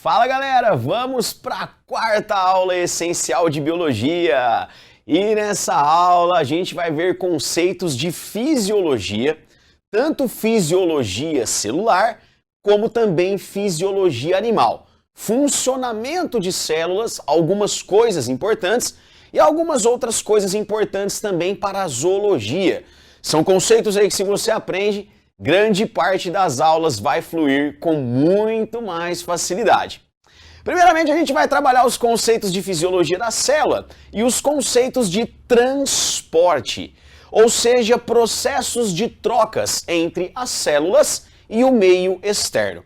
Fala galera, vamos para a quarta aula essencial de biologia. E nessa aula a gente vai ver conceitos de fisiologia, tanto fisiologia celular como também fisiologia animal. Funcionamento de células, algumas coisas importantes e algumas outras coisas importantes também para a zoologia. São conceitos aí que se você aprende, grande parte das aulas vai fluir com muito mais facilidade. Primeiramente, a gente vai trabalhar os conceitos de fisiologia da célula e os conceitos de transporte, ou seja, processos de trocas entre as células e o meio externo.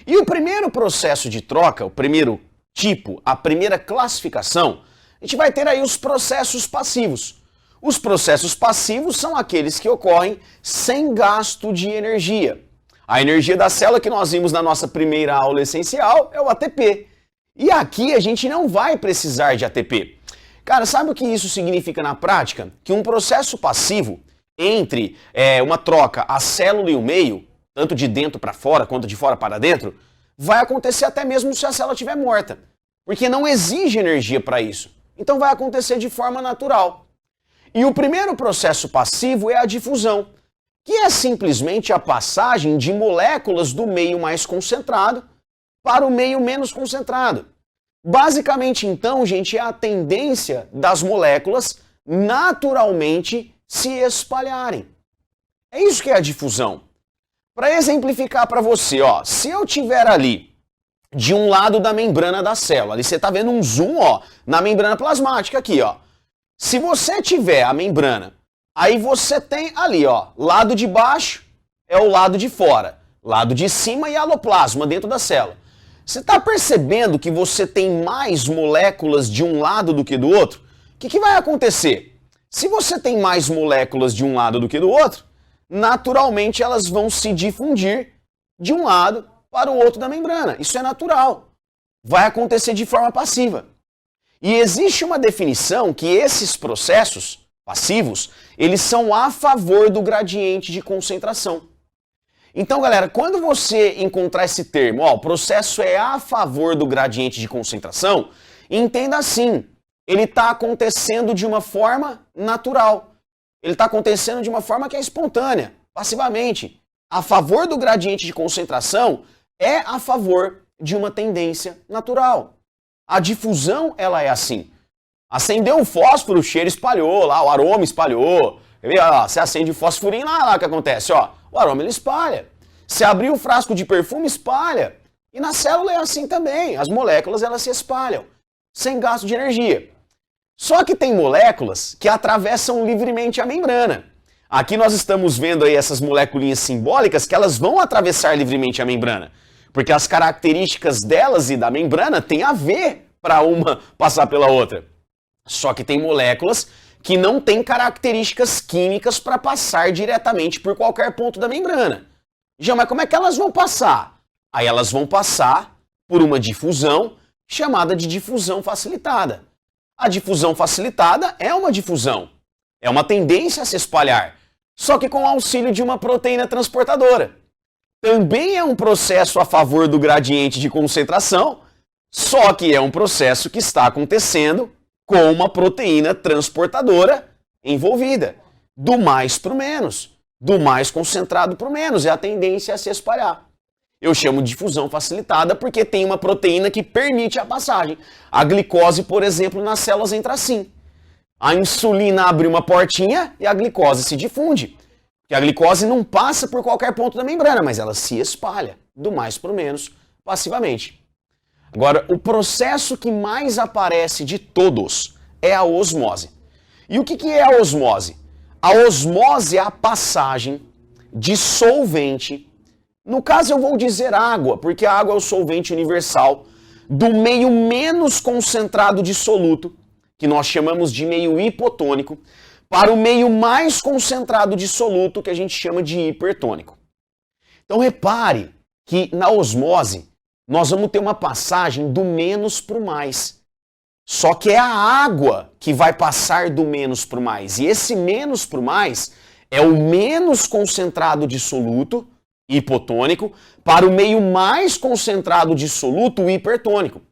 E o primeiro processo de troca, o primeiro tipo, a primeira classificação, a gente vai ter aí os processos passivos. Os processos passivos são aqueles que ocorrem sem gasto de energia. A energia da célula que nós vimos na nossa primeira aula essencial é o ATP. E aqui a gente não vai precisar de ATP. Cara, sabe o que isso significa na prática? Que um processo passivo entre uma troca, a célula e o meio, tanto de dentro para fora quanto de fora para dentro, vai acontecer até mesmo se a célula estiver morta. Porque não exige energia para isso. Então vai acontecer de forma natural. E o primeiro processo passivo é a difusão, que é simplesmente a passagem de moléculas do meio mais concentrado para o meio menos concentrado. Basicamente, então, gente, é a tendência das moléculas naturalmente se espalharem. É isso que é a difusão. Para exemplificar para você, ó, se eu tiver ali de um lado da membrana da célula, ali você está vendo um zoom, ó, na membrana plasmática aqui, ó. Se você tiver a membrana, aí você tem ali, ó, lado de baixo é o lado de fora, lado de cima e aloplasma dentro da célula. Você está percebendo que você tem mais moléculas de um lado do que do outro? O que vai acontecer? Se você tem mais moléculas de um lado do que do outro, naturalmente elas vão se difundir de um lado para o outro da membrana. Isso é natural. Vai acontecer de forma passiva. E existe uma definição que esses processos passivos, eles são a favor do gradiente de concentração. Então, galera, quando você encontrar esse termo, ó, o processo é a favor do gradiente de concentração, entenda assim, ele está acontecendo de uma forma natural. Ele está acontecendo de uma forma que é espontânea, passivamente. A favor do gradiente de concentração é a favor de uma tendência natural. A difusão, ela é assim. Acendeu um fósforo, o cheiro espalhou lá, o aroma espalhou. Você acende o fosforinho lá, o que acontece? Ó, o aroma ele espalha. Você abriu um frasco de perfume, espalha. E na célula é assim também. As moléculas, elas se espalham, sem gasto de energia. Só que tem moléculas que atravessam livremente a membrana. Aqui nós estamos vendo aí essas moleculinhas simbólicas que elas vão atravessar livremente a membrana. Porque as características delas e da membrana têm a ver para uma passar pela outra. Só que tem moléculas que não têm características químicas para passar diretamente por qualquer ponto da membrana. Já, mas como é que elas vão passar? Aí elas vão passar por uma difusão chamada de difusão facilitada. A difusão facilitada é uma difusão. É uma tendência a se espalhar. Só que com o auxílio de uma proteína transportadora. Também é um processo a favor do gradiente de concentração, só que é um processo que está acontecendo com uma proteína transportadora envolvida. Do mais para o menos. Do mais concentrado para o menos. É a tendência a se espalhar. Eu chamo de difusão facilitada porque tem uma proteína que permite a passagem. A glicose, por exemplo, nas células entra assim. A insulina abre uma portinha e a glicose se difunde. Porque a glicose não passa por qualquer ponto da membrana, mas ela se espalha, do mais para o menos, passivamente. Agora, o processo que mais aparece de todos é a osmose. E o que é a osmose? A osmose é a passagem de solvente, no caso eu vou dizer água, porque a água é o solvente universal, do meio menos concentrado de soluto, que nós chamamos de meio hipotônico, para o meio mais concentrado de soluto, que a gente chama de hipertônico. Então repare que na osmose nós vamos ter uma passagem do menos para o mais. Só que é a água que vai passar do menos para o mais. E esse menos para o mais é o menos concentrado de soluto hipotônico, para o meio mais concentrado de soluto, o hipertônico.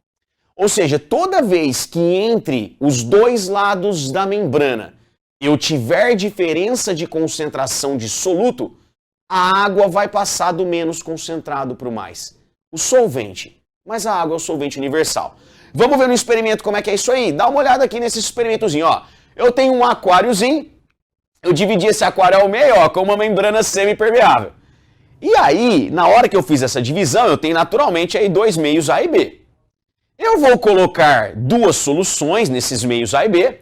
Ou seja, toda vez que entre os dois lados da membrana eu tiver diferença de concentração de soluto, a água vai passar do menos concentrado para o mais. O solvente. Mas a água é o solvente universal. Vamos ver no experimento como é que é isso aí? Dá uma olhada aqui nesse experimentozinho, ó. Eu tenho um aquáriozinho, eu dividi esse aquário ao meio, ó, com uma membrana semi-permeável. E aí, na hora que eu fiz essa divisão, eu tenho naturalmente aí dois meios A e B. Eu vou colocar duas soluções nesses meios A e B,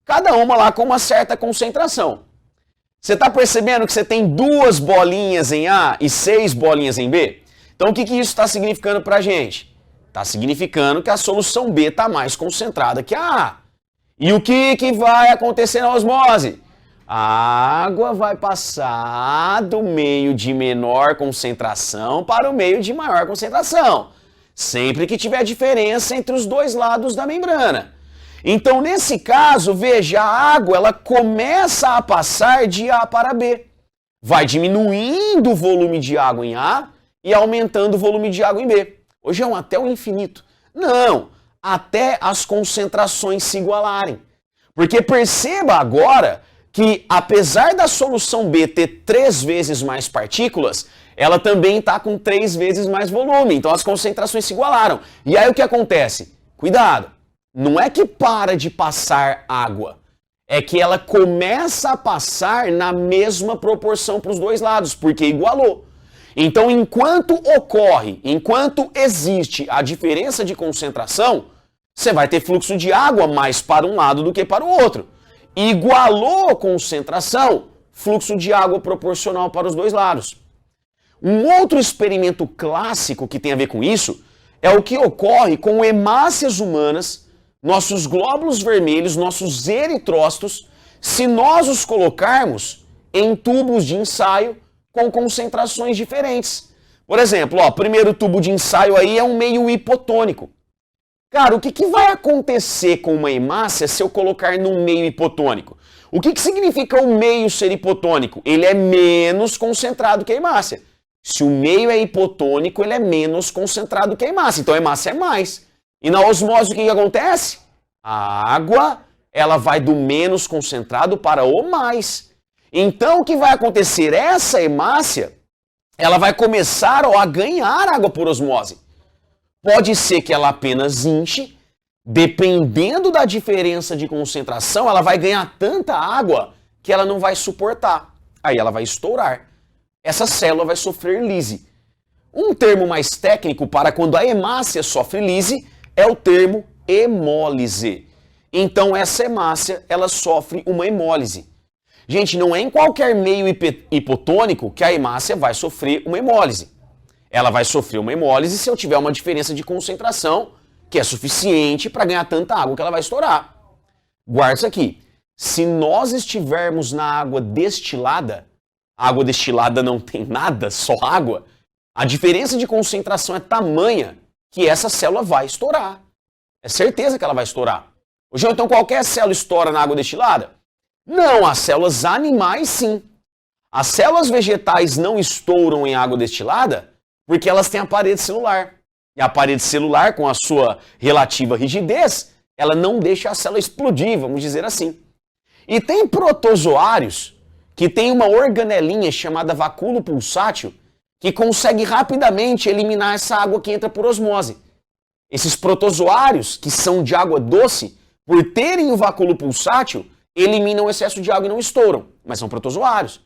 cada uma lá com uma certa concentração. Você está percebendo que você tem duas bolinhas em A e 6 bolinhas em B? Então o que isso está significando para a gente? Está significando que a solução B está mais concentrada que a A. E o que vai acontecer na osmose? A água vai passar do meio de menor concentração para o meio de maior concentração, sempre que tiver diferença entre os dois lados da membrana. Então, nesse caso, veja, a água ela começa a passar de A para B. Vai diminuindo o volume de água em A e aumentando o volume de água em B. Hoje é até o infinito. Não, até as concentrações se igualarem. Porque perceba agora que, apesar da solução B ter 3 vezes mais partículas, ela também está com 3 vezes mais volume. Então as concentrações se igualaram. E aí o que acontece? Cuidado! Não é que para de passar água, é que ela começa a passar na mesma proporção para os dois lados, porque igualou. Então, enquanto existe a diferença de concentração, você vai ter fluxo de água mais para um lado do que para o outro. Igualou a concentração, fluxo de água proporcional para os dois lados. Um outro experimento clássico que tem a ver com isso é o que ocorre com hemácias humanas, nossos glóbulos vermelhos, nossos eritrócitos, se nós os colocarmos em tubos de ensaio com concentrações diferentes. Por exemplo, ó, primeiro tubo de ensaio aí é um meio hipotônico. Cara, o que vai acontecer com uma hemácia se eu colocar num meio hipotônico? O que significa o meio ser hipotônico? Ele é menos concentrado que a hemácia. Se o meio é hipotônico, ele é menos concentrado que a hemácia. Então a hemácia é mais. E na osmose o que acontece? A água, ela vai do menos concentrado para o mais. Então o que vai acontecer? Essa hemácia, ela vai começar a ganhar água por osmose. Pode ser que ela apenas inche, dependendo da diferença de concentração, ela vai ganhar tanta água que ela não vai suportar. Aí ela vai estourar. Essa célula vai sofrer lise. Um termo mais técnico para quando a hemácia sofre lise é o termo hemólise. Então essa hemácia, ela sofre uma hemólise. Gente, não é em qualquer meio hipotônico que a hemácia vai sofrer uma hemólise. Ela vai sofrer uma hemólise se eu tiver uma diferença de concentração que é suficiente para ganhar tanta água que ela vai estourar. Guarda isso aqui. Se nós estivermos na água destilada, a água destilada não tem nada, só água, a diferença de concentração é tamanha que essa célula vai estourar. É certeza que ela vai estourar. Hoje, então, qualquer célula estoura na água destilada? Não, as células animais sim. As células vegetais não estouram em água destilada porque elas têm a parede celular. E a parede celular, com a sua relativa rigidez, ela não deixa a célula explodir, vamos dizer assim. E tem protozoários que têm uma organelinha chamada vacúolo pulsátil que consegue rapidamente eliminar essa água que entra por osmose. Esses protozoários, que são de água doce, por terem o vacúolo pulsátil, eliminam o excesso de água e não estouram, mas são protozoários.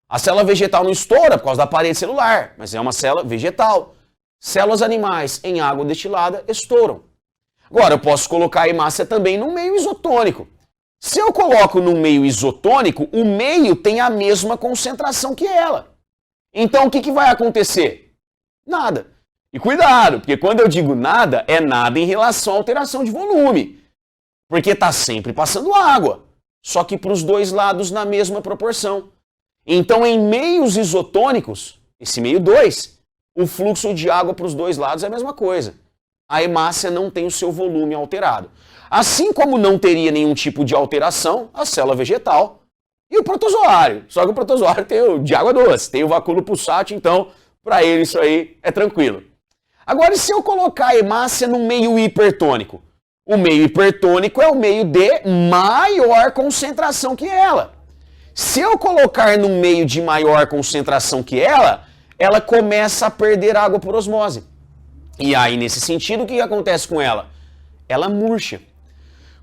A célula vegetal não estoura por causa da parede celular, mas é uma célula vegetal. Células animais em água destilada estouram. Agora, eu posso colocar a hemácia também no meio isotônico. Se eu coloco no meio isotônico, o meio tem a mesma concentração que ela. Então, o que vai acontecer? Nada. E cuidado, porque quando eu digo nada, é nada em relação à alteração de volume. Porque está sempre passando água, só que para os dois lados na mesma proporção. Então, em meios isotônicos, esse meio 2, o fluxo de água para os dois lados é a mesma coisa. A hemácia não tem o seu volume alterado. Assim como não teria nenhum tipo de alteração a célula vegetal e o protozoário. Só que o protozoário tem o de água doce, tem o vacúolo pulsátil, então para ele isso aí é tranquilo. Agora, e se eu colocar a hemácia no meio hipertônico? O meio hipertônico é o meio de maior concentração que ela. Se eu colocar no meio de maior concentração que ela começa a perder água por osmose. E aí, nesse sentido, o que acontece com ela? Ela murcha.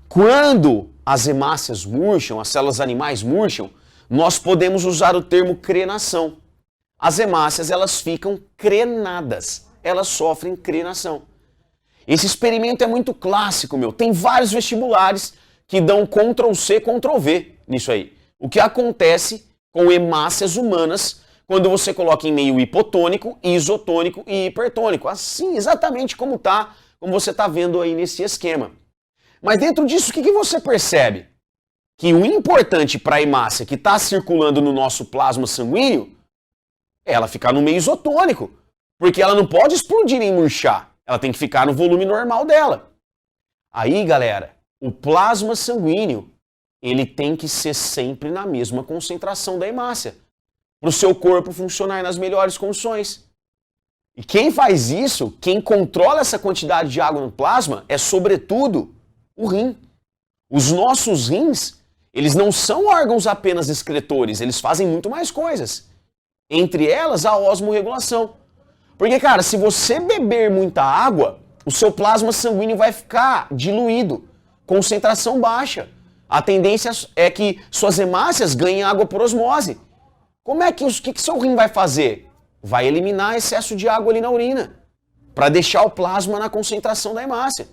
Quando as hemácias murcham, as células animais murcham, nós podemos usar o termo crenação. As hemácias, elas ficam crenadas. Elas sofrem crenação. Esse experimento é muito clássico, meu. Tem vários vestibulares que dão Ctrl+C, Ctrl+V nisso aí. O que acontece com hemácias humanas quando você coloca em meio hipotônico, isotônico e hipertônico. Assim, exatamente como você está vendo aí nesse esquema. Mas dentro disso, o que você percebe? Que o importante para a hemácia que está circulando no nosso plasma sanguíneo é ela ficar no meio isotônico. Porque ela não pode explodir e murchar. Ela tem que ficar no volume normal dela. Aí, galera, o plasma sanguíneo, ele tem que ser sempre na mesma concentração da hemácia, para o seu corpo funcionar nas melhores condições. E quem faz isso, quem controla essa quantidade de água no plasma, é sobretudo o rim. Os nossos rins, eles não são órgãos apenas excretores, eles fazem muito mais coisas. Entre elas, a osmorregulação. Porque, cara, se você beber muita água, o seu plasma sanguíneo vai ficar diluído, concentração baixa. A tendência é que suas hemácias ganhem água por osmose. Como é que o que seu rim vai fazer? Vai eliminar excesso de água ali na urina, para deixar o plasma na concentração da hemácia.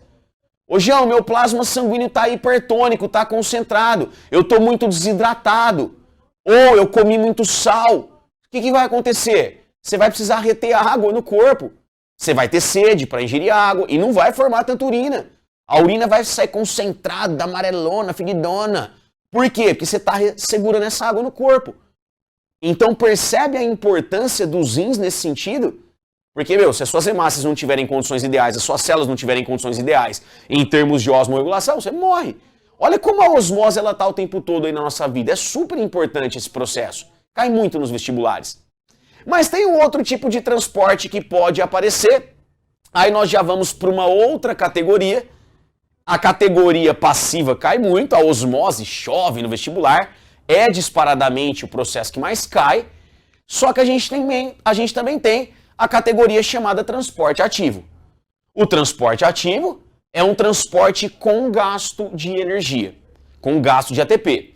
Ô, João, meu plasma sanguíneo está hipertônico, está concentrado, eu estou muito desidratado, ou eu comi muito sal. O que vai acontecer? Você vai precisar reter água no corpo. Você vai ter sede para ingerir água e não vai formar tanta urina. A urina vai sair concentrada, amarelona, fedidona. Por quê? Porque você está segurando essa água no corpo. Então percebe a importância dos rins nesse sentido? Porque, se as suas hemácias não tiverem condições ideais, as suas células não tiverem condições ideais em termos de osmorregulação, você morre. Olha como a osmose ela está o tempo todo aí na nossa vida. É super importante esse processo. Cai muito nos vestibulares. Mas tem um outro tipo de transporte que pode aparecer. Aí nós já vamos para uma outra categoria. A categoria passiva cai muito, a osmose chove no vestibular. É disparadamente o processo que mais cai. Só que a gente também tem a categoria chamada transporte ativo. O transporte ativo é um transporte com gasto de energia, com gasto de ATP.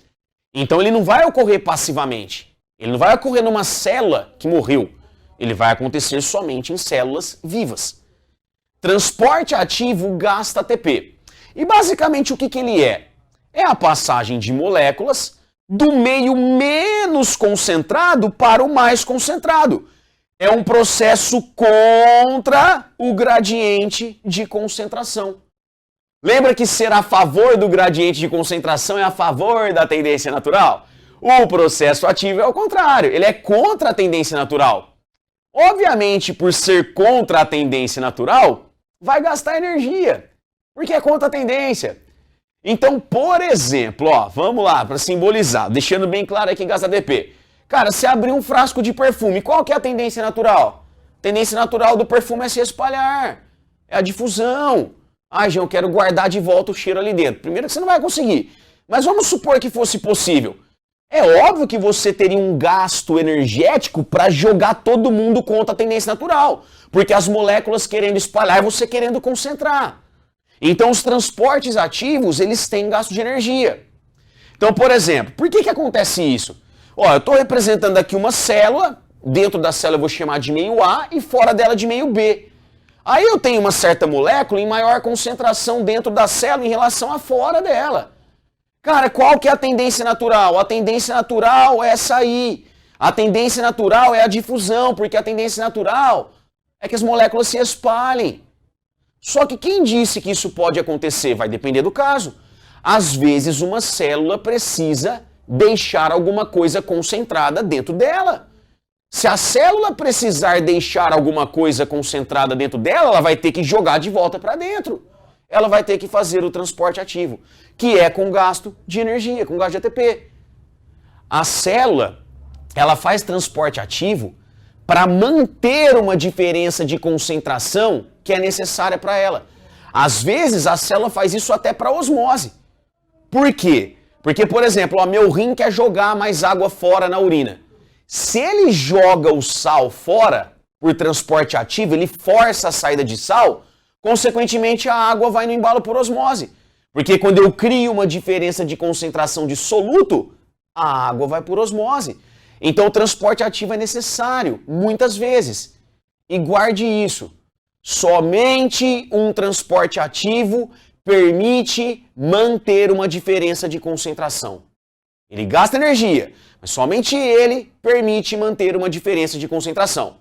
Então ele não vai ocorrer passivamente. Ele não vai ocorrer numa célula que morreu. Ele vai acontecer somente em células vivas. Transporte ativo gasta ATP. E basicamente o que ele é? É a passagem de moléculas do meio menos concentrado para o mais concentrado. É um processo contra o gradiente de concentração. Lembra que ser a favor do gradiente de concentração é a favor da tendência natural? O processo ativo é o contrário, ele é contra a tendência natural. Obviamente, por ser contra a tendência natural, vai gastar energia, porque é contra a tendência. Então, por exemplo, vamos lá, para simbolizar, deixando bem claro aqui que gasta ATP. Cara, se abrir um frasco de perfume, qual que é a tendência natural? A tendência natural do perfume é se espalhar, é a difusão. Ai, João, eu quero guardar de volta o cheiro ali dentro. Primeiro que você não vai conseguir, mas vamos supor que fosse possível. É óbvio que você teria um gasto energético para jogar todo mundo contra a tendência natural, porque as moléculas querendo espalhar e você querendo concentrar. Então os transportes ativos, eles têm gasto de energia. Então, por exemplo, por que acontece isso? Eu estou representando aqui uma célula, dentro da célula eu vou chamar de meio A e fora dela de meio B. Aí eu tenho uma certa molécula em maior concentração dentro da célula em relação a fora dela. Cara, qual que é a tendência natural? A tendência natural é essa aí. A tendência natural é a difusão, porque a tendência natural é que as moléculas se espalhem. Só que quem disse que isso pode acontecer? Vai depender do caso. Às vezes uma célula precisa deixar alguma coisa concentrada dentro dela. Se a célula precisar deixar alguma coisa concentrada dentro dela, ela vai ter que jogar de volta para dentro. Ela vai ter que fazer o transporte ativo, que é com gasto de energia, com gasto de ATP. A célula, ela faz transporte ativo para manter uma diferença de concentração que é necessária para ela. Às vezes, a célula faz isso até para osmose. Por quê? Porque, por exemplo, o meu rim quer jogar mais água fora na urina. Se ele joga o sal fora, por transporte ativo, ele força a saída de sal, consequentemente a água vai no embalo por osmose. Porque quando eu crio uma diferença de concentração de soluto, a água vai por osmose. Então o transporte ativo é necessário, muitas vezes. E guarde isso. Somente um transporte ativo permite manter uma diferença de concentração. Ele gasta energia, mas somente ele permite manter uma diferença de concentração.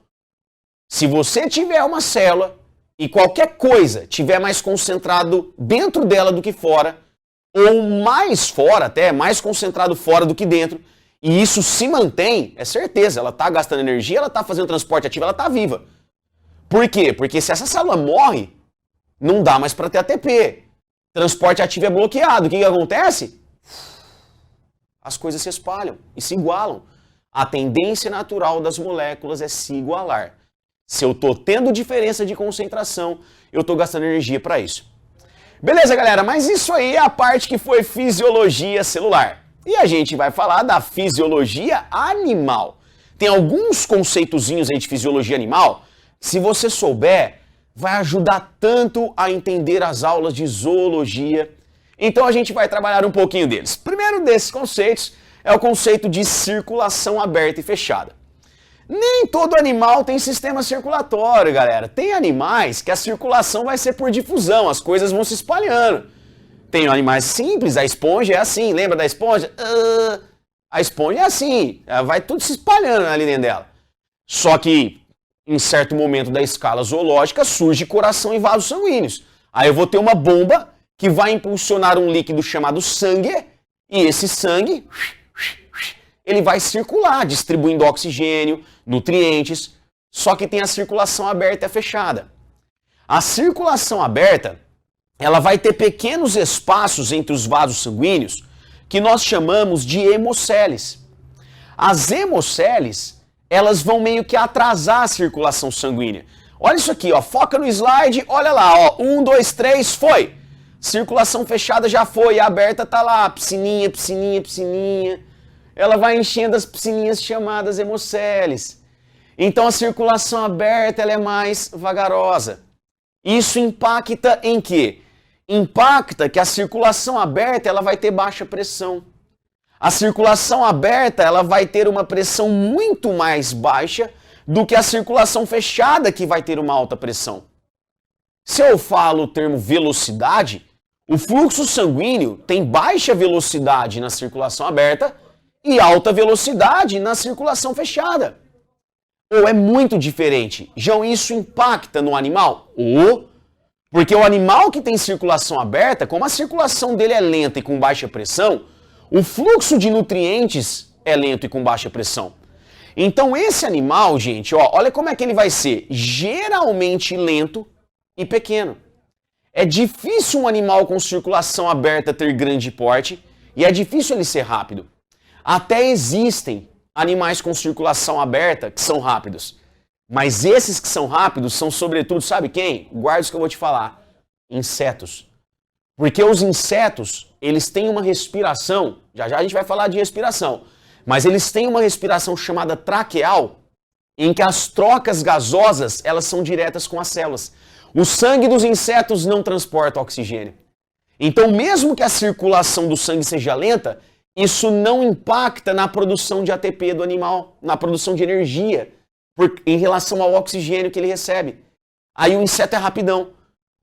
Se você tiver uma célula e qualquer coisa tiver mais concentrado dentro dela do que fora, ou mais fora até, mais concentrado fora do que dentro, e isso se mantém, é certeza, ela está gastando energia, ela está fazendo transporte ativo, ela está viva. Por quê? Porque se essa célula morre, não dá mais para ter ATP. Transporte ativo é bloqueado. O que acontece? As coisas se espalham e se igualam. A tendência natural das moléculas é se igualar. Se eu estou tendo diferença de concentração, eu estou gastando energia para isso. Beleza, galera? Mas isso aí é a parte que foi fisiologia celular. E a gente vai falar da fisiologia animal. Tem alguns conceitozinhos aí de fisiologia animal, se você souber, vai ajudar tanto a entender as aulas de zoologia. Então a gente vai trabalhar um pouquinho deles. Primeiro desses conceitos é o conceito de circulação aberta e fechada. Nem todo animal tem sistema circulatório, galera. Tem animais que a circulação vai ser por difusão, as coisas vão se espalhando. Tem animais simples, a esponja é assim, lembra da esponja? A esponja é assim, vai tudo se espalhando ali dentro dela. Só que em certo momento da escala zoológica surge coração e vasos sanguíneos. Aí eu vou ter uma bomba que vai impulsionar um líquido chamado sangue, e esse sangue, ele vai circular, distribuindo oxigênio, nutrientes, só que tem a circulação aberta e fechada. A circulação aberta, ela vai ter pequenos espaços entre os vasos sanguíneos, que nós chamamos de hemocélices. As hemocélices, elas vão meio que atrasar a circulação sanguínea. Olha isso aqui, ó, foca no slide, olha lá, ó, 1, 2, 3, foi. Circulação fechada já foi, a aberta tá lá, piscininha, piscininha, piscininha. Ela vai enchendo as piscininhas chamadas hemocélices. Então a circulação aberta ela é mais vagarosa. Isso impacta em quê? Impacta que a circulação aberta ela vai ter baixa pressão. A circulação aberta ela vai ter uma pressão muito mais baixa do que a circulação fechada que vai ter uma alta pressão. Se eu falo o termo velocidade, o fluxo sanguíneo tem baixa velocidade na circulação aberta e alta velocidade na circulação fechada. Ou é muito diferente. Já isso impacta no animal? Porque o animal que tem circulação aberta, como a circulação dele é lenta e com baixa pressão, o fluxo de nutrientes é lento e com baixa pressão. Então esse animal, gente, ó, olha como é que ele vai ser. Geralmente lento e pequeno. É difícil um animal com circulação aberta ter grande porte e é difícil ele ser rápido. Até existem animais com circulação aberta que são rápidos. Mas esses que são rápidos são sobretudo, sabe quem? Guarda isso que eu vou te falar. Insetos. Porque os insetos, eles têm uma respiração, já a gente vai falar de respiração, mas eles têm uma respiração chamada traqueal, em que as trocas gasosas, elas são diretas com as células. O sangue dos insetos não transporta oxigênio. Então, mesmo que a circulação do sangue seja lenta, isso não impacta na produção de ATP do animal, na produção de energia, em relação ao oxigênio que ele recebe. Aí o inseto é rapidão.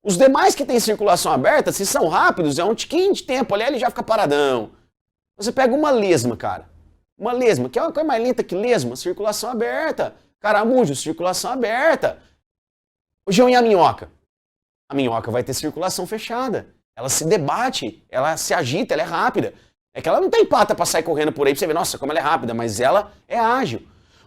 Os demais que têm circulação aberta, se são rápidos, é um tiquinho de tempo ali, ele já fica paradão. Você pega uma lesma, cara. Uma lesma, que é uma coisa mais lenta que lesma, circulação aberta. Caramujo, circulação aberta. O João e a minhoca? A minhoca vai ter circulação fechada. Ela se debate, ela se agita, ela é rápida. É que ela não tem pata para sair correndo por aí pra você ver, nossa, como ela é rápida, mas ela é ágil.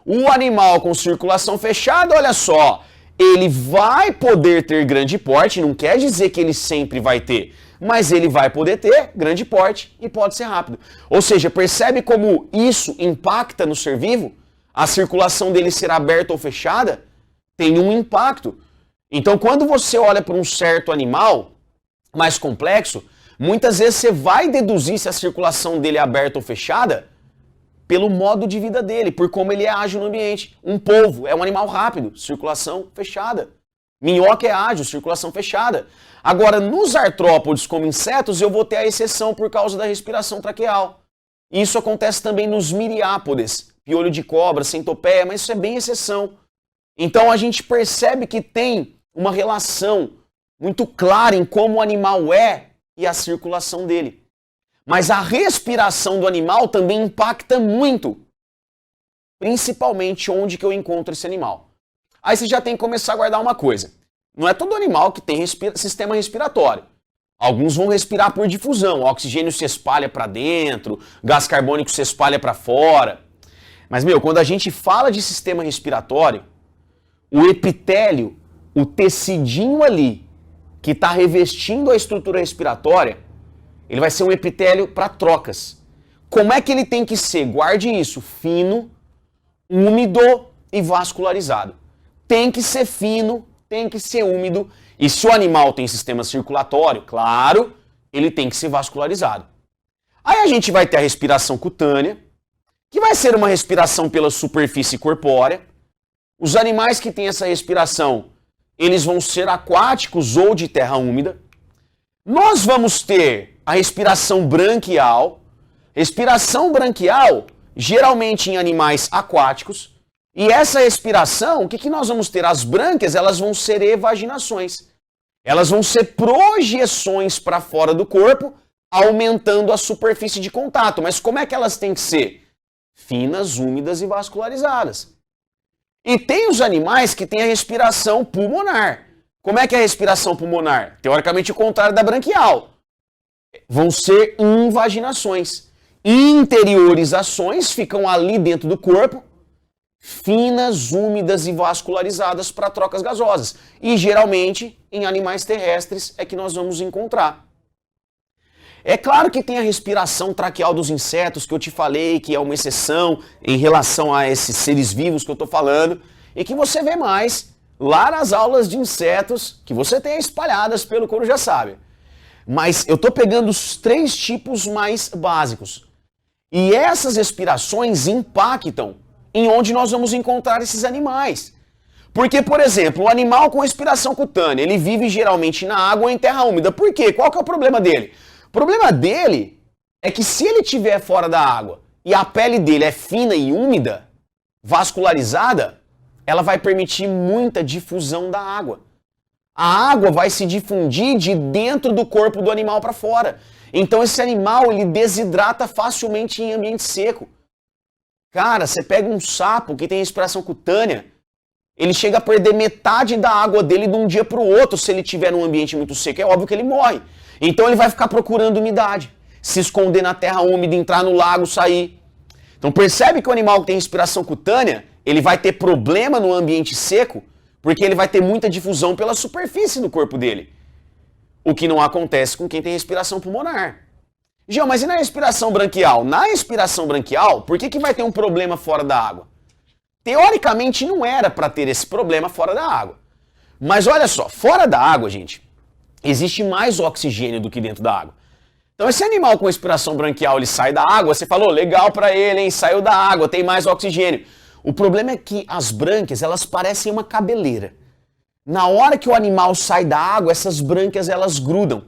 O animal com circulação fechada, olha só, ele vai poder ter grande porte, não quer dizer que ele sempre vai ter, mas ele vai poder ter grande porte e pode ser rápido. Ou seja, percebe como isso impacta no ser vivo? A circulação dele ser aberta ou fechada tem um impacto. Então, quando você olha para um certo animal mais complexo, muitas vezes você vai deduzir se a circulação dele é aberta ou fechada pelo modo de vida dele, por como ele é ágil no ambiente. Um polvo é um animal rápido, circulação fechada. Minhoca é ágil, circulação fechada. Agora, nos artrópodes, como insetos, eu vou ter a exceção por causa da respiração traqueal. Isso acontece também nos miriápodes, piolho de cobra, centopeia, mas isso é bem exceção. Então a gente percebe que tem uma relação muito clara em como o animal é e a circulação dele. Mas a respiração do animal também impacta muito, principalmente onde que eu encontro esse animal. Aí você já tem que começar a guardar uma coisa. Não é todo animal que tem sistema respiratório. Alguns vão respirar por difusão, o oxigênio se espalha para dentro, gás carbônico se espalha para fora. Mas, quando a gente fala de sistema respiratório, o epitélio, o tecidinho ali, que está revestindo a estrutura respiratória, ele vai ser um epitélio para trocas. Como é que ele tem que ser? Guarde isso, fino, úmido e vascularizado. Tem que ser fino, tem que ser úmido. E se o animal tem sistema circulatório, claro, ele tem que ser vascularizado. Aí a gente vai ter a respiração cutânea, que vai ser uma respiração pela superfície corpórea. Os animais que têm essa respiração, eles vão ser aquáticos ou de terra úmida. Nós vamos ter a respiração branquial. Respiração branquial, geralmente em animais aquáticos. E essa respiração, o que nós vamos ter? As brânquias, elas vão ser evaginações. Elas vão ser projeções para fora do corpo, aumentando a superfície de contato. Mas como é que elas têm que ser? Finas, úmidas e vascularizadas. E tem os animais que têm a respiração pulmonar. Como é que é a respiração pulmonar? Teoricamente o contrário da branquial. Vão ser invaginações. Interiorizações ficam ali dentro do corpo, finas, úmidas e vascularizadas para trocas gasosas. E geralmente em animais terrestres é que nós vamos encontrar. É claro que tem a respiração traqueal dos insetos, que eu te falei, que é uma exceção em relação a esses seres vivos que eu estou falando, e que você vê mais lá nas aulas de insetos, que você tem espalhadas pelo Corujá Sábia. Mas eu estou pegando os 3 tipos mais básicos. E essas respirações impactam em onde nós vamos encontrar esses animais. Porque, por exemplo, o animal com respiração cutânea, ele vive geralmente na água ou em terra úmida. Por quê? Qual que é o problema dele? O problema dele é que se ele estiver fora da água e a pele dele é fina e úmida, vascularizada, ela vai permitir muita difusão da água. A água vai se difundir de dentro do corpo do animal para fora. Então esse animal, ele desidrata facilmente em ambiente seco. Cara, você pega um sapo que tem respiração cutânea, ele chega a perder metade da água dele de um dia para o outro se ele estiver num ambiente muito seco. É óbvio que ele morre. Então ele vai ficar procurando umidade, se esconder na terra úmida, entrar no lago, sair. Então percebe que o animal que tem respiração cutânea, ele vai ter problema no ambiente seco, porque ele vai ter muita difusão pela superfície do corpo dele. O que não acontece com quem tem respiração pulmonar. João, mas e na respiração branquial? Na respiração branquial, por que vai ter um problema fora da água? Teoricamente não era para ter esse problema fora da água. Mas olha só, fora da água, gente, existe mais oxigênio do que dentro da água. Então esse animal com respiração branquial, ele sai da água, você falou, legal para ele, hein? Saiu da água, tem mais oxigênio. O problema é que as brânquias, elas parecem uma cabeleira. Na hora que o animal sai da água, essas brânquias, elas grudam.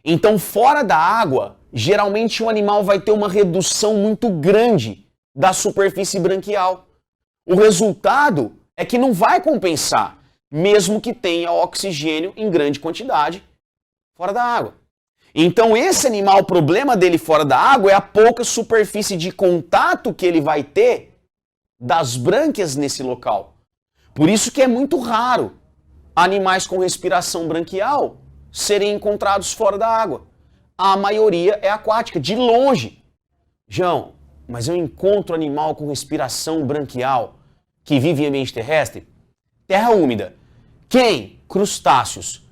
Então fora da água, geralmente o animal vai ter uma redução muito grande da superfície branquial. O resultado é que não vai compensar, mesmo que tenha oxigênio em grande quantidade fora da água. Então esse animal, o problema dele fora da água é a pouca superfície de contato que ele vai ter das brânquias nesse local. Por isso que é muito raro animais com respiração branquial serem encontrados fora da água. A maioria é aquática, de longe. João, mas eu encontro animal com respiração branquial que vive em ambiente terrestre? Terra úmida. Quem? Crustáceos.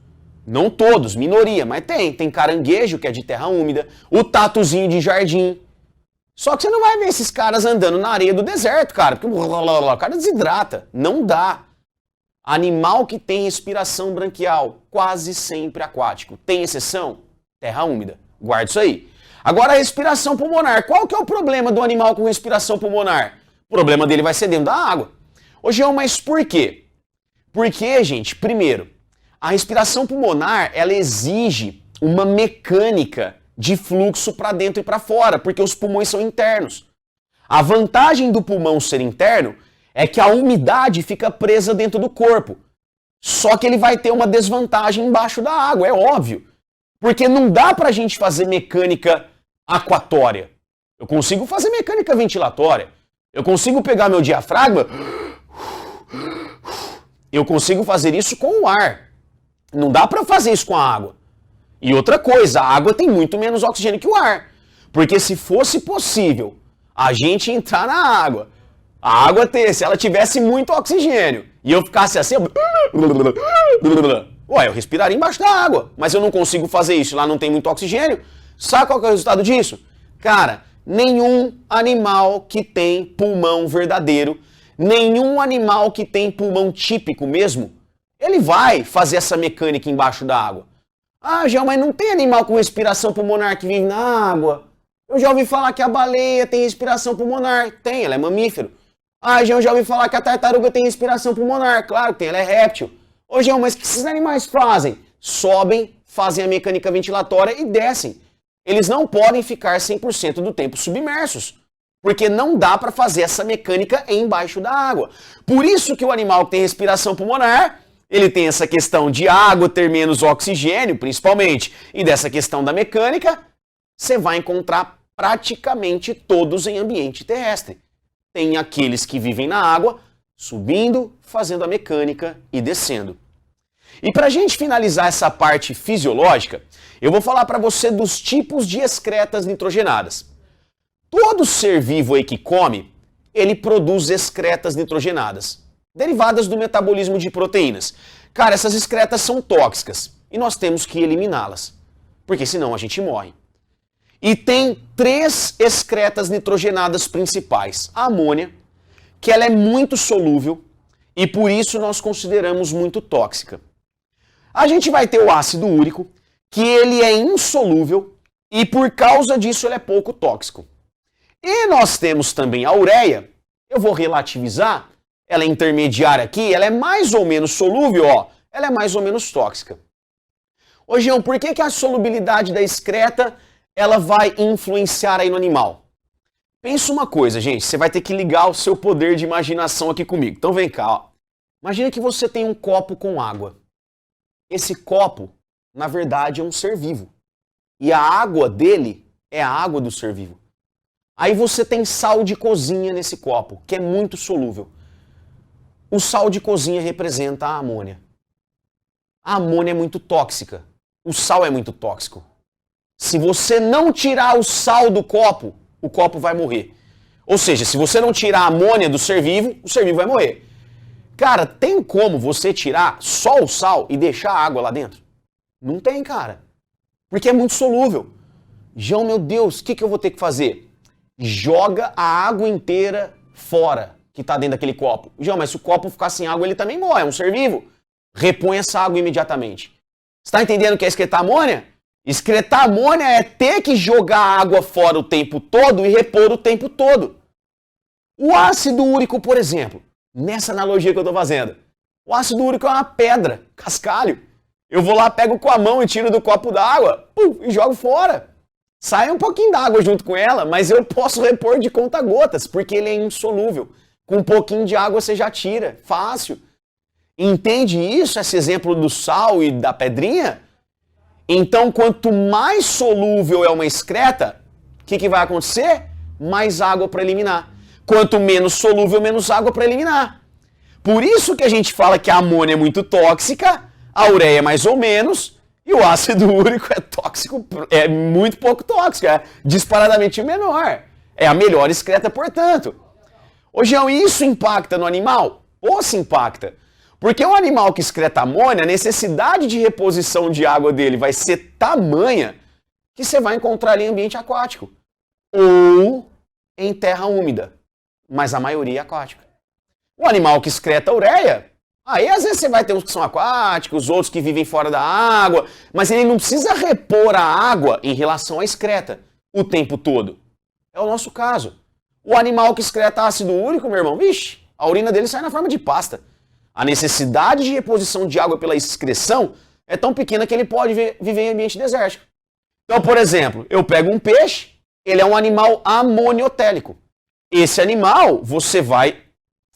Não todos, minoria, mas tem. Tem caranguejo, que é de terra úmida, o tatuzinho de jardim. Só que você não vai ver esses caras andando na areia do deserto, cara, porque o cara desidrata. Não dá. Animal que tem respiração branquial, quase sempre aquático. Tem exceção? Terra úmida. Guarda isso aí. Agora a respiração pulmonar. Qual que é o problema do animal com respiração pulmonar? O problema dele vai ser dentro da água. Ô, Jean, mas por quê? Porque, gente, primeiro, a respiração pulmonar, ela exige uma mecânica de fluxo para dentro e para fora, porque os pulmões são internos. A vantagem do pulmão ser interno é que a umidade fica presa dentro do corpo. Só que ele vai ter uma desvantagem embaixo da água, é óbvio. Porque não dá pra gente fazer mecânica aquatória. Eu consigo fazer mecânica ventilatória. Eu consigo pegar meu diafragma. Eu consigo fazer isso com o ar. Não dá pra fazer isso com a água. E outra coisa, a água tem muito menos oxigênio que o ar. Porque se fosse possível a gente entrar na água, a água se ela tivesse muito oxigênio e eu ficasse assim, ué, eu respiraria embaixo da água, mas eu não consigo fazer isso, lá não tem muito oxigênio. Sabe qual que é o resultado disso? Cara, nenhum animal que tem pulmão verdadeiro, nenhum animal que tem pulmão típico mesmo, ele vai fazer essa mecânica embaixo da água. Ah, João, mas não tem animal com respiração pulmonar que vive na água. Eu já ouvi falar que a baleia tem respiração pulmonar. Tem, ela é mamífero. Ah, João, já ouvi falar que a tartaruga tem respiração pulmonar. Claro que tem, ela é réptil. Ô, João, mas o que esses animais fazem? Sobem, fazem a mecânica ventilatória e descem. Eles não podem ficar 100% do tempo submersos, porque não dá para fazer essa mecânica embaixo da água. Por isso que o animal que tem respiração pulmonar, ele tem essa questão de água ter menos oxigênio, principalmente, e dessa questão da mecânica, você vai encontrar praticamente todos em ambiente terrestre. Tem aqueles que vivem na água, subindo, fazendo a mecânica e descendo. E para a gente finalizar essa parte fisiológica, eu vou falar para você dos tipos de excretas nitrogenadas. Todo ser vivo aí que come, ele produz excretas nitrogenadas, derivadas do metabolismo de proteínas. Cara, essas excretas são tóxicas e nós temos que eliminá-las, porque senão a gente morre. E tem 3 excretas nitrogenadas principais. A amônia, que ela é muito solúvel e por isso nós consideramos muito tóxica. A gente vai ter o ácido úrico, que ele é insolúvel e por causa disso ele é pouco tóxico. E nós temos também a ureia, eu vou relativizar, ela é intermediária aqui, ela é mais ou menos solúvel, ó, ela é mais ou menos tóxica. Ô, Jean, por que a solubilidade da excreta ela vai influenciar aí no animal? Pensa uma coisa, gente, você vai ter que ligar o seu poder de imaginação aqui comigo. Então vem cá, ó. Imagina que você tem um copo com água. Esse copo, na verdade, é um ser vivo. E a água dele é a água do ser vivo. Aí você tem sal de cozinha nesse copo, que é muito solúvel. O sal de cozinha representa a amônia. A amônia é muito tóxica. O sal é muito tóxico. Se você não tirar o sal do copo, o copo vai morrer. Ou seja, se você não tirar a amônia do ser vivo, o ser vivo vai morrer. Cara, tem como você tirar só o sal e deixar a água lá dentro? Não tem, cara. Porque é muito solúvel. João, meu Deus, o que eu vou ter que fazer? Joga a água inteira fora que está dentro daquele copo. João, mas se o copo ficar sem água, ele também morre, é um ser vivo. Repõe essa água imediatamente. Você está entendendo o que é excretar amônia? Excretar amônia é ter que jogar a água fora o tempo todo e repor o tempo todo. O ácido úrico, por exemplo, nessa analogia que eu estou fazendo, o ácido úrico é uma pedra, cascalho. Eu vou lá, pego com a mão e tiro do copo d'água e jogo fora. Sai um pouquinho d'água junto com ela, mas eu posso repor de conta-gotas, porque ele é insolúvel. Com um pouquinho de água você já tira, fácil. Entende isso, esse exemplo do sal e da pedrinha? Então, quanto mais solúvel é uma excreta, o que vai acontecer? Mais água para eliminar. Quanto menos solúvel, menos água para eliminar. Por isso que a gente fala que a amônia é muito tóxica, a ureia mais ou menos, e o ácido úrico é tóxico, é muito pouco tóxico, é disparadamente menor. É a melhor excreta, portanto. Ô, Jean, isso impacta no animal? Ou se impacta? Porque o animal que excreta amônia, a necessidade de reposição de água dele vai ser tamanha que você vai encontrar ali em ambiente aquático. Ou em terra úmida, mas a maioria é aquática. O animal que excreta ureia, aí às vezes você vai ter uns que são aquáticos, outros que vivem fora da água, mas ele não precisa repor a água em relação à excreta o tempo todo. É o nosso caso. O animal que excreta ácido úrico, meu irmão, vixe, a urina dele sai na forma de pasta. A necessidade de reposição de água pela excreção é tão pequena que ele pode viver em ambiente desértico. Então, por exemplo, eu pego um peixe, ele é um animal amoniotélico. Esse animal você vai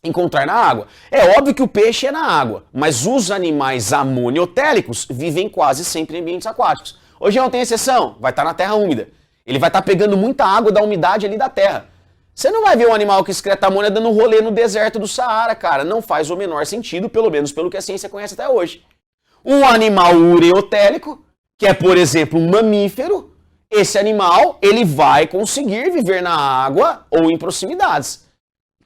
encontrar na água. É óbvio que o peixe é na água, mas os animais amoniotélicos vivem quase sempre em ambientes aquáticos. Hoje não tem exceção, vai estar na terra úmida. Ele vai estar pegando muita água da umidade ali da terra. Você não vai ver um animal que excreta amônia dando um rolê no deserto do Saara, cara. Não faz o menor sentido, pelo menos pelo que a ciência conhece até hoje. Um animal ureotélico, que é, por exemplo, um mamífero, esse animal, ele vai conseguir viver na água ou em proximidades.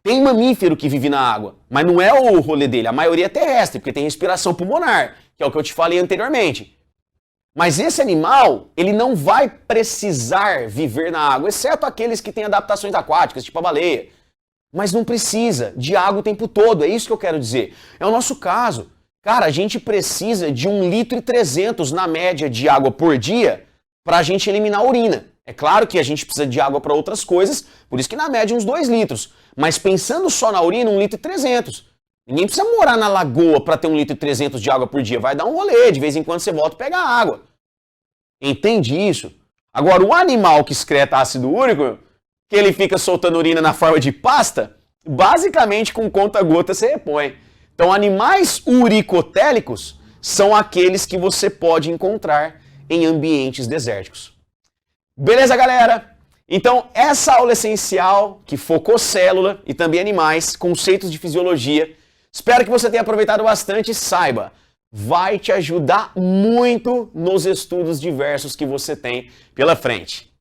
Tem mamífero que vive na água, mas não é o rolê dele. A maioria é terrestre, porque tem respiração pulmonar, que é o que eu te falei anteriormente. Mas esse animal, ele não vai precisar viver na água, exceto aqueles que têm adaptações aquáticas, tipo a baleia. Mas não precisa de água o tempo todo, é isso que eu quero dizer. É o nosso caso. Cara, a gente precisa de 1,3 litro na média de água por dia para a gente eliminar a urina. É claro que a gente precisa de água para outras coisas, por isso que na média uns 2 litros. Mas pensando só na urina, 1,3 litro. Ninguém precisa morar na lagoa para ter 1,3 litro de água por dia. Vai dar um rolê, de vez em quando você volta e pega água. Entende isso? Agora, o animal que excreta ácido úrico, que ele fica soltando urina na forma de pasta, basicamente com conta-gota você repõe. Então, animais uricotélicos são aqueles que você pode encontrar em ambientes desérticos. Beleza, galera? Então, essa aula essencial, que focou célula e também animais, conceitos de fisiologia, espero que você tenha aproveitado bastante e saiba, vai te ajudar muito nos estudos diversos que você tem pela frente.